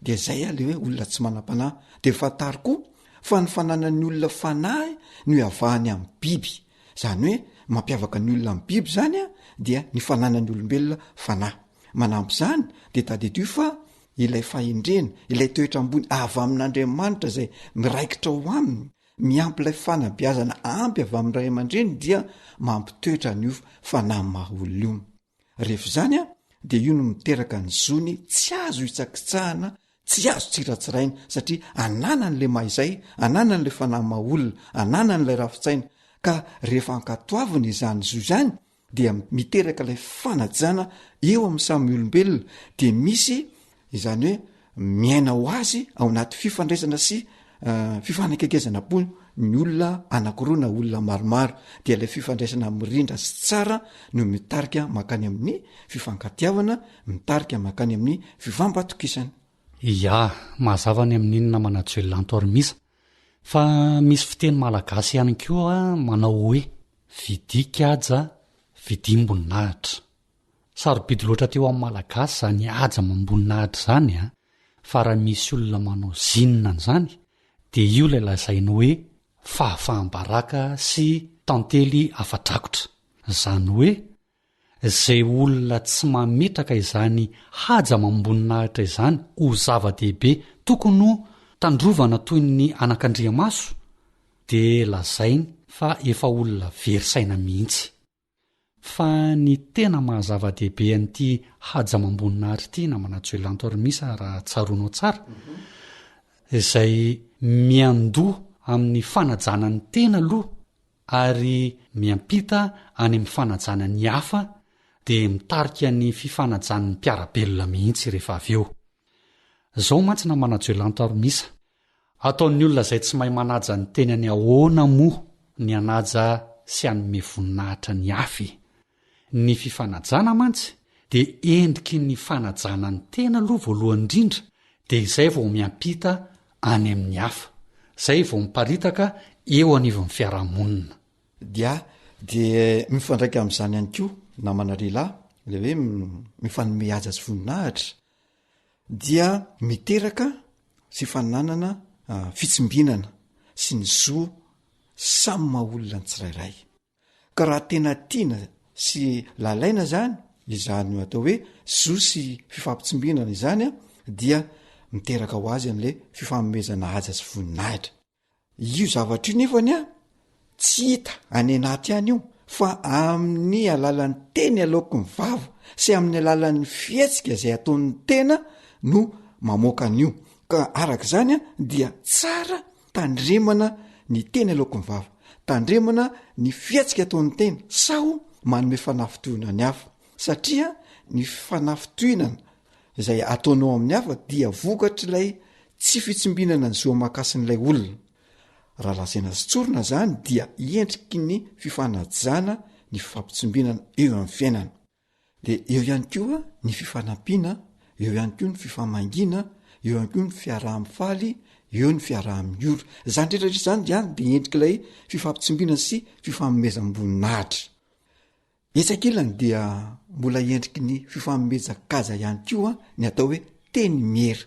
Speaker 8: dia zay a le hoe olona tsy manam-panahy. De fantary koa fa ny fananan'ny olona fanahy no hiavahany amin'ny biby, zany hoe mampiavaka ny olona amin'ny biby zany a dia ny fananan'ny olombelona fanahy. Manampy zany de tadedio fa ilay fahendrena, ilay toetra ambony avy amin'Andriamanitra izay miraikitra ao aminy, miampy ilay fanabiazana ampy avy amin'ny ray aman-dreny dia mampitoetra an'io fanahy maha olona io. Rehefa zany a de io no miteraka ny zony tsy azo hitsakitsahana, tsy azo tsiratsiraina, satria ananan'le mahizay, ananan'le fanahy maha olona, ananan'ilay rafitsaina. Ka rehefa ankatoavina izany zo zany dia miteraka ilay fanajana eo amin'ny samy olombelona, de misy izany hoe miaina ho azy ao anaty fifandraisana sy fifanakakezana po ny olona anankiroa na olona maromaro, dia ilay fifandraisana mirindra sy tsara no mitarika makany amin'ny fifankatiavana, mitarika makany amin'ny fifambatokisana.
Speaker 10: Ya, mahazavany amin'iny namana Joelanto Armisa fa misy fiteny malagasy ihany koa manao hoe vidika aja vidimboninahitra. Sarobidy loatra teo amin'ny malagasy zany aja mamboninahitra zany a, fa raha misy olona manao zinina zany de io lay lazaina hoe fahafahambaraka sy tantely afadrakotra, zany hoe zay olona tsy mametraka izany haja mamboninahitra izany ho zava-dehibe tokony ho tandrovana toy ny anak'Andriamaso, de lazainy fa efa olona verisaina mihitsy. Fa ny tena mahazava-dehibe an'ity haja mamboninahitra ity namana Joelanto Armisa raha tsaroanao tsara, izay miandoha amin'ny fanajanany tena aloha ary miampita any amin'ny fanajanany hafa, de mitarika ny fifanajan'ny mpiarabelona mihitsy rehefa avy eo. Zao mantsy namana Joelanto Armisa, ataon'ny olona izay tsy mahay manaja ny tenany ahoana moa ny anaja sy anome voninahitra ny hafy. Ny fifanajana mantsy de endriky ny fanajana ny tena aloha voalohany indrindra, de izay vao miampita any amin'ny hafa, zay vao miparitaka eo anivon'ny fiarahamonina.
Speaker 8: Dia de mifandraiky am'izany ihany ko namana lehilahy le hoe mifanome aja sy voninahitra dia miteraka sy fananana fitsimbinana sy ny zo samy mahaolona ny tsirairay ka raha tena tiana sy lalaina zany izany atao hoe zo sy fifampitsimbinana izany a dia miteraka ho azy an'le fifamomezana aja sy voninahitra io zavatra io nefany a tsy hita any anaty ihany io fa amin'ny alalan'ny teny aloako ny vava sy amin'ny alalan'ny fietsika izay ataon'ny tena no mamoaka an'io ka araka izany a dia tsara tandremana ny teny aloako ny vava tandremana ny fietsika ataon'ny tena sao manome fanafitohina ny hafa satria ny fanafitohinana izay ataonao amin'ny hafa dia vokatra ilay tsy fitsimbinana ny zoamakasin'ilay olona raha lazaina sy tsorina zany dia endriky ny fifanajana ny fifampitsimbinana eo amin'ny fiainana de eo ihany koa ny fifanampiana eo ihany koa ny fifamangina eo ihany koa ny fiaraha-mifaly eo ny fiaraha-miora zany rehetratra zany diany de endrika ilay fifampitsimbinana sy fifamomezam-boninahitra etsakilany dia mbola endriky ny fifamomezakaja ihany koa ny atao hoe teny miera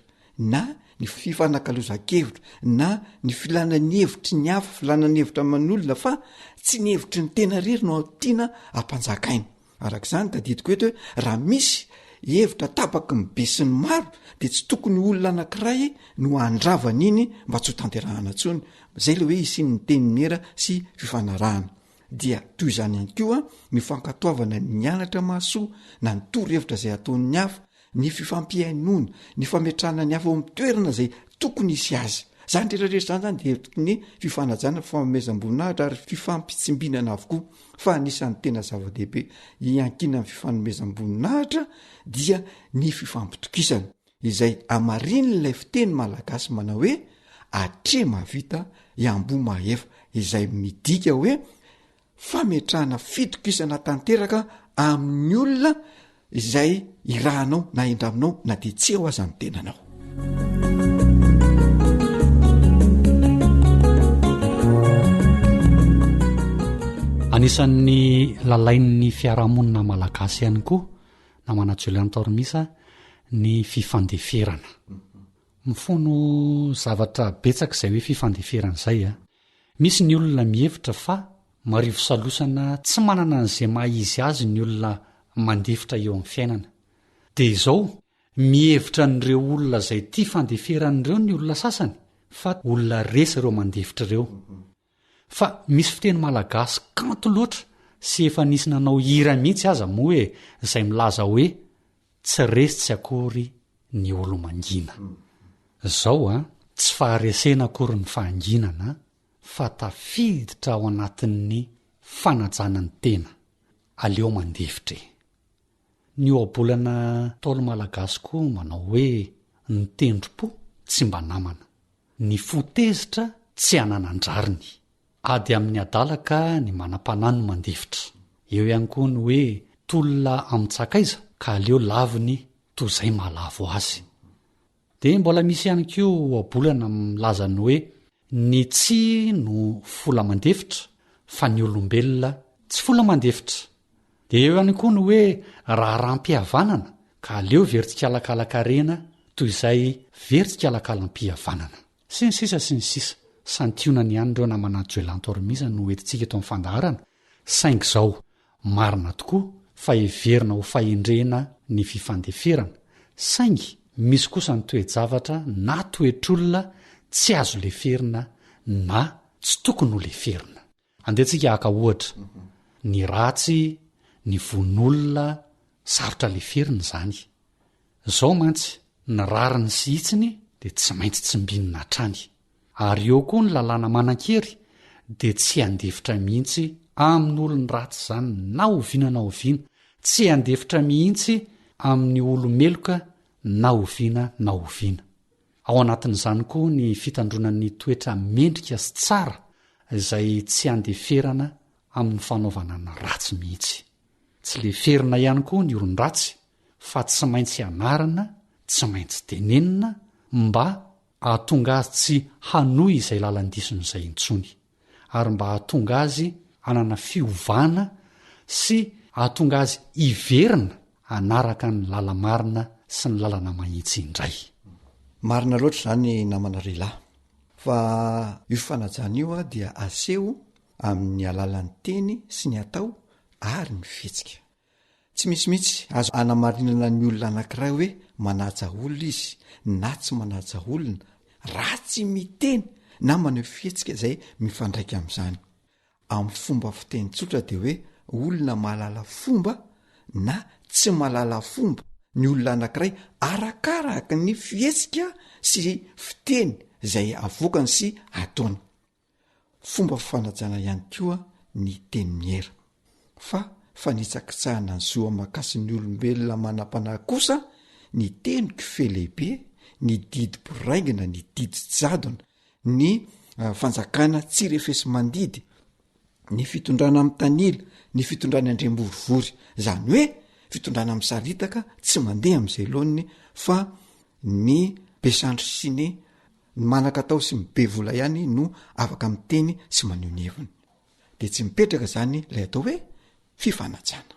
Speaker 8: na ny fifanakaloza-kevitra na ny filanany hevitry ny hafa filanany hevitra man'olona fa tsy ny hevitry ny tena rery no tiana ampanjakaina arak'izany da didiko eto hoe raha misy hevitra tapaky ny be sy ny maro de tsy tokony olona anankiray no andravana iny mba tsy ho tanterahana tsony zay le hoe isiny ny teny miera sy fifanarahana dia toy izany ihany koa ny fankatoavana ny anatra mahasoa na ny toro-hevitra izay ataon'ny hafa ny fifampiainona ny fametrahana ny hafa ao amin'ny toerana zay tokony isy azy zany rehetrarehetra zany zany de hevitry ny fifanajana fifamomezam-boninahitra ary fifampitsimbinana avokoa fa anisan'ny tena zava-dehibe iankina ny fifanomezam-boninahitra dia ny fifampitokisana izay amarin'ilay fiteny malagasy manao hoe atre mavita iambo mahefa izay midika hoe fametrahana fitokisana tanteraka amin'ny olona izay irahanao na endraminao na de tsy eo aza ny tenanao
Speaker 10: anisan'ny lalain'ny fiarahamonina malagasy ihany koa na manajoelany taoromisa ny fifandeferana mifono zavatra betsaka izay hoe fifandeferana izay a misy ny olona mihevitra fa marivo salosana tsy manana an'izay mahizy azy ny olona mandefitra eo amin'ny fiainana de izao mihevitra n'ireo olona izay tia fandeferan'ireo ny olona sasany fa olona resy ireo mandefitra ireo fa misy fiteny malagasy kanto loatra sy efa nisy nanao hira mihitsy aza moa hoe izay milaza hoe tsy resy tsy akory ny olo mangina zao a tsy faharesena akory ny fahanginana fa tafiditra ao anatin'ny fanajanany tena aleo mandefitra ny oabolana taolo malagasy koa manao hoe ny tendrom-po tsy mba namana ny fotezitra tsy ananandrariny ady amin'ny adalaka ny manam-panano mandefitra eo ihany koa ny hoe tolona amin'ntsakaiza ka aleo laviny toy izay mahalavo azy de mbola misy ihany koa oabolana milazany hoe ny tsy no fola mandefitra fa ny olombelona tsy fola mandefitra de eo ihany koa ny hoe raha rahampihavanana ka aleo veritsikaalakalaka-rena toy izay veritsikaalakalam-pihavanana sy ny sisa sy ny sisa santionany ihany ireo namanajoelantoromisa no entintsika eto amin'ny fandaharana saingy izao marina tokoa fa heverina ho fahendrena ny fifandeferana saingy misy kosa ny toe-javatra na toetr'olona tsy azo leferina na tsy tokony ho leferina andehantsika haka ohatra ny ratsy ny von'olona sarotra leferina zany zao mantsy ny rariny sy hitsiny de tsy maintsy tsimbinina hatrany ary eo koa ny lalàna manan-kery de tsy andefitra mihitsy amin'ny olony ratsy zany na oviana na oviana tsy andefitra mihitsy amin'ny olo-meloka na oviana na oviana ao anatin'izany koa ny fitandronan'ny toetra mendrika sy tsara izay tsy andeferana amin'ny fanaovana na ratsy mihitsy tsy leferina ihany koa ny olon-dratsy fa tsy maintsy anarana tsy maintsy tenenina mba ahatonga azy tsy hanoy izay lalandisony izay intsony ary mba hahatonga azy anana fiovana sy ahatonga azy iverina anaraka ny lala marina sy ny lalana mahitsy indray.
Speaker 8: Marina loatra zany namana relahy fa io fanajana io a dia aseho amin'ny alalan'ny teny sy ny atao ary ny fihetsika. Tsy misymitsy azo anamarinana ny olona anankiray hoe manaja olona izy na tsy manaja olona raha tsy miteny na maneho fihetsika izay mifandraika amin'izany. Amin'ny fomba fiteny tsotra dia hoe olona mahalala fomba na tsy mahalala fomba ny olona anankiray arakaraka ny fihetsika sy fiteny izay avokany sy ataony. Fomba fanajana ihany koa ny teny miera fa fanitsakitsahana ny zo amakasy ny olombelona manam-panahy kosa ny teny kife lehibe, ny didy boraingina, ny didy jadona, ny fanjakana tsirefesy mandidy, ny fitondrana amin'ny tanila, ny fitondrana andremborivory, zany hoe fitondrana amin'ny saritaka tsy mandeha amin'izay loany fa ny besandry sy ny manakatao sy mibe vola ihany no afaka amin'ny teny sy maneho ny heviny. Dia tsy mipetraka zany ilay atao hoe fifanajana.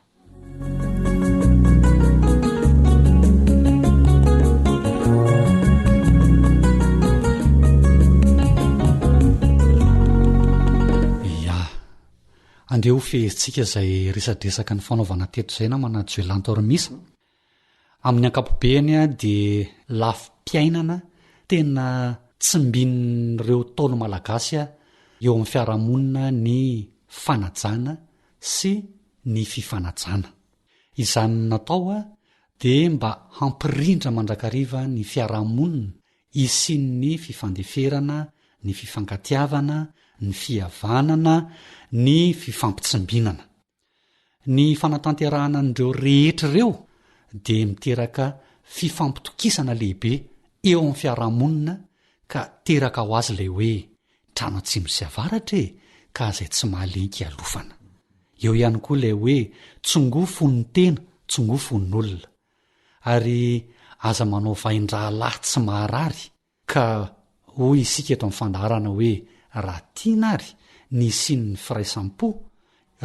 Speaker 10: Andeo fehentsika izay resadresaka ny fanaovana teto izay na manajoelantormisa amin'ny ankapobeny a dia lafim-piainana tena tsimbin'ireo taolo malagasy a eo amin'ny fiarahamonina ny fanajana sy ny fifanajana. Izany natao a dia mba hampirindra mandrakariva ny fiarahamonina isin'ny fifandeferana, ny fifankatiavana, ny fihavanana, ny fifampitsimbinana. Ny fanatanterahana n'ireo rehetra ireo dia miteraka fifampitokisana lehibe eo amin'ny fiarahamonina ka teraka ho azy ilay hoe trano atsimo sy avaratra e ka izay tsy mahalenky alofana. Eo ihany koa ilay hoe tsongofo ny tena, tsongofo ny olona. Ary aza manao vain-drahalahy tsy maharary ka hoy isika eto amin'ny fandaharana hoe raha tiana ary ny isin'ny firaisampo,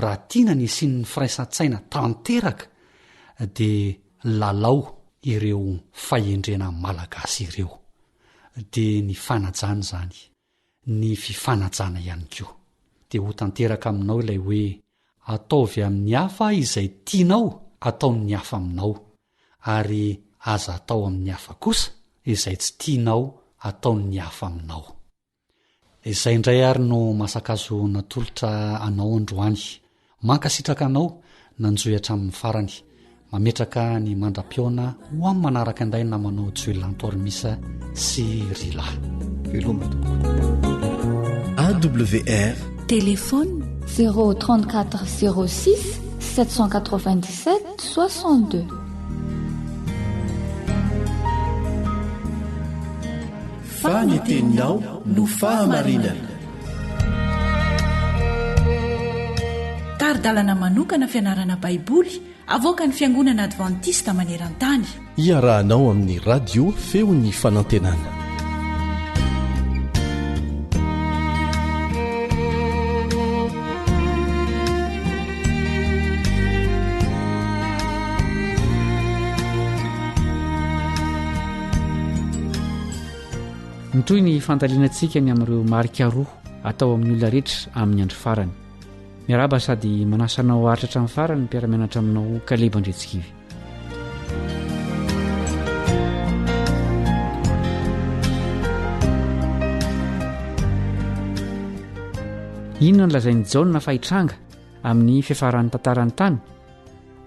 Speaker 10: raha tiana ny isin'ny firaisan-tsaina tanteraka dia lalao ireo fahendrena malagasy ireo. Dia ny fanajana zany, ny fifanajana ihany koa. Dia ho tanteraka aminao ilay hoe ataovy amin'ny hafa izay tianao atao amin'ny hafa aminao, ary aza atao amin'ny hafa kosa izay tsy tianao atao amin'ny hafa aminao. Izay indray ary no masakazo natolotra anao androany. Mankasitraka anao nanjoy hatramin'ny farany. Mametraka ny mandra-piona ho amin'ny manaraka indray na manao joelantormisa sy rila.
Speaker 8: Veloma
Speaker 9: AWR
Speaker 7: Téléphone 034 06 797 62.
Speaker 9: Faneteninao no fahamarinana.
Speaker 4: Taridalana manokana fianarana baiboly avoaka ny fiangonana advantista maneran-tany.
Speaker 9: Iarahanao amin'ny radio feon'ny fanantenana.
Speaker 11: Toy ny fantalianantsika ny amin'ireo marika roa atao amin'ny olona rehetra amin'ny andro farany. Miaraba sady manasanao aritra hatramin'ny farany ny mpiara-mianatra aminao Kaleba Andretsikivy. Inona ny lazain'i Jaona fahitranga amin'ny fiafaran'ny tantaran'ny tany?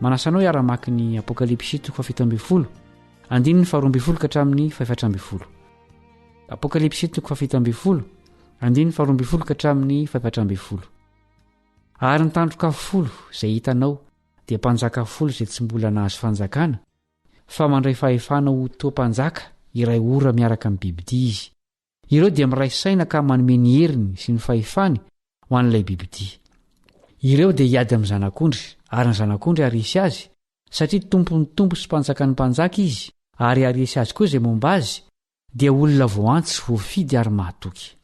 Speaker 11: Manasanao iara-mamaky ny Apokalipsy 7:20, andininy 12 ka hatramin'ny 14. Apokalipsy 7:20, andininy 12 ka hatramin'ny 14. Ary ny tandroka folo izay hitanao dia mpanjaka folo izay tsy mbola nahazo fanjakana, fa mandray fahefana ho toa-mpanjaka iray ora miaraka amin'ny bibidia izy. Ireo dia miray saina ka manome ny heriny sy ny fahefany ho an'ilay bibidia. Ireo dia hiady amin'ny zanak'ondry, ary ny zanak'ondry harisy azy, satria tompony tompo sy mpanjakan'ny mpanjaka izy, ary harisy azy koa izay momba azy, dia olona voantsy voafidy ary mahatoky.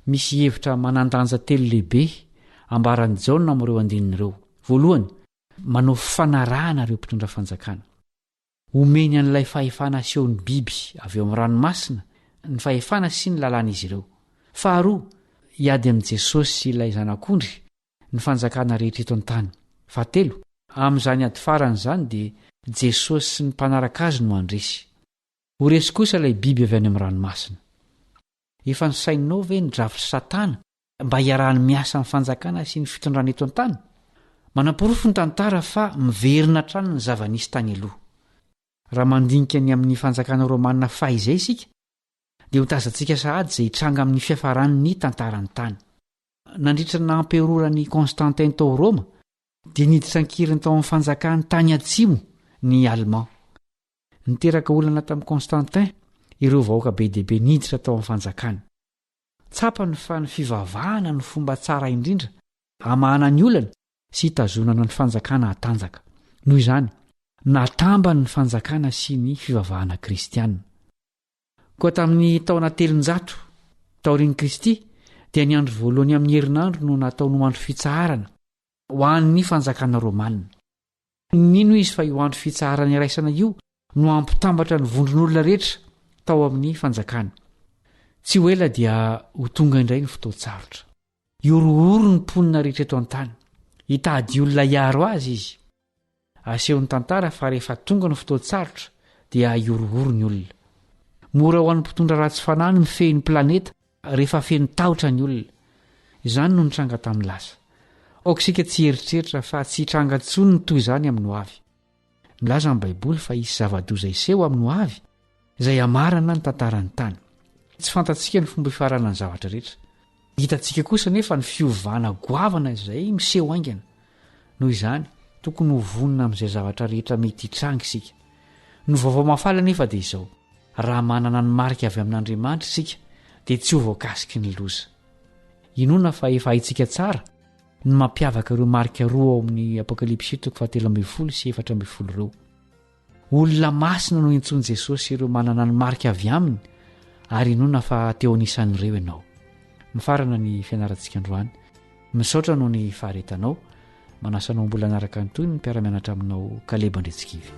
Speaker 11: Misy hevitra manandanja telo lehibe ambaran'i jaona amin'ireo andinin'ireo. Voalohany, manao fanarahana ireo mpitondra fanjakana. Omeny an'ilay fahefana asehon'ny biby avy eo amin'ny ranomasina ny fahefana sy ny lalàn'izy ireo. Faharoa, hiady amin'i Jesosy sy ilay zanak'ondry ny fanjakana rehetra eto an-tany. Fahatelo, amin'izany ady farany izany dia Jesosy sy ny mpanaraka azy no andresy. Ho resy kosa ilay biby avy any amin'ny ranomasina. Efa nisaininao ve ny drafitry Satana mba hiarahany miasa amin'ny fanjakana sy ny fitondrana eto an-tany? Manam-porofo ny tantara fa miverina trano ny zava-nisy tany aloha. Raha mandinika ny amin'ny fanjakana Romanina fahizay isika, dia ho tazantsika sahady izay hitranga amin'ny fiafaran'ny tantarany tany. Nandritra nampiarorany Constantin tao Roma, dia niditra ankiriny tao amin'ny fanjakany tany atsimo ny Allemand. Niteraka olana tamin'i Constantin ireo vahoaka be deaibe niditra tao amin'ny fanjakana. Tsapany fa ny fivavahana ny fomba tsara indrindra amahana ny olana sy hitazonana ny fanjakana hatanjaka. Noho izany, natambany ny fanjakana sy ny fivavahana kristianina. Koa tamin'ny taona 300 taorian'i Kristy dia ny andro voalohany amin'ny herinandro no natao no andro fitsaharana ho an'ny fanjakana Romanina. Nino izy fa io andro fitsaharana iraisana io no ampitambatra ny vondron'olona rehetra tao amin'ny fanjakana. Tsy ho ela dia ho tonga indray ny fotoan-tsarotra. Iorohoro ny mponina rehetra eto an-tany. Hitady olona hiaro azy izy. Asehon'ny tantara fa rehefa tonga ny fotoan-tsarotra dia iorohoro ny olona. Mora ho an'ny mpitondra ratsy fanahy ny mifehin'ny planeta rehefa feno tahotra ny olona. Izany no nitranga tamin'ny lasa. Aokisika tsy eritreritra fa tsy hitranga intsony ny toy izany amin'ny ho avy. Milaza amin'ny Baiboly fa hisy zava-doza iseho amin'ny ho avy izay hamarana ny tantarany tany. Tsy fantatsika ny fomba hifarana ny zavatra rehetra. Hitantsika kosa nefa ny fiovana goavana izay miseho aingana. Noho izany, tokony ho vonina amin'izay zavatra rehetra mety hitranga isika. Ny vaovao mafala nefa dia izao: raha manana ny marika avy amin'Andriamanitra isika dia tsy ho voakasiky ny loza. Inona fa efa haitsika tsara ny mampiavaka ireo marika roa ao amin'ny Apokalipsy 7:12 sy 14. Olona masina no intsony Jesosy ireo manana ny marika avy aminy, ary inona fa teo anisan'ireo ianao. Mifarana ny fianarantsika androany. Misaotra noho ny faharetanao. Manasanao mbola anaraka ny toy ny mpiara-mianatra aminao Kaleba Ndretsikivy.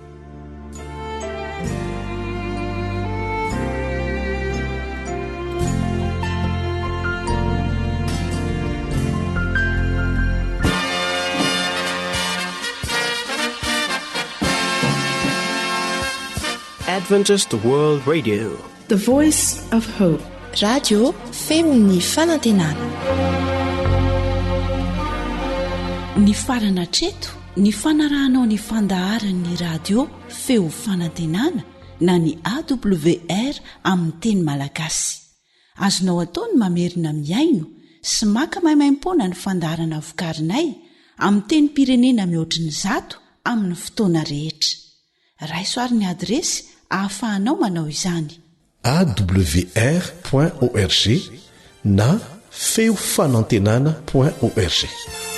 Speaker 12: Adventist World Radio,
Speaker 13: The Voice of Hope.
Speaker 14: Radio Femon'ny Fanantenana.
Speaker 4: Ny farana treto, ny fanarahanao ny fandaharan'ny radio Feo Fanantenana na ny AWR amin'ny teny Malagasy. Azonao ataony mamerina miaino sy maka maimaimpoana ny fandaharana vokarinay amin'ny teny pirenena mihoatriny 100 amin'ny fotoana rehetra. Raisoaryn'ny adresy ahafahanao manao izany:
Speaker 9: awr.org na feofanantenana.org.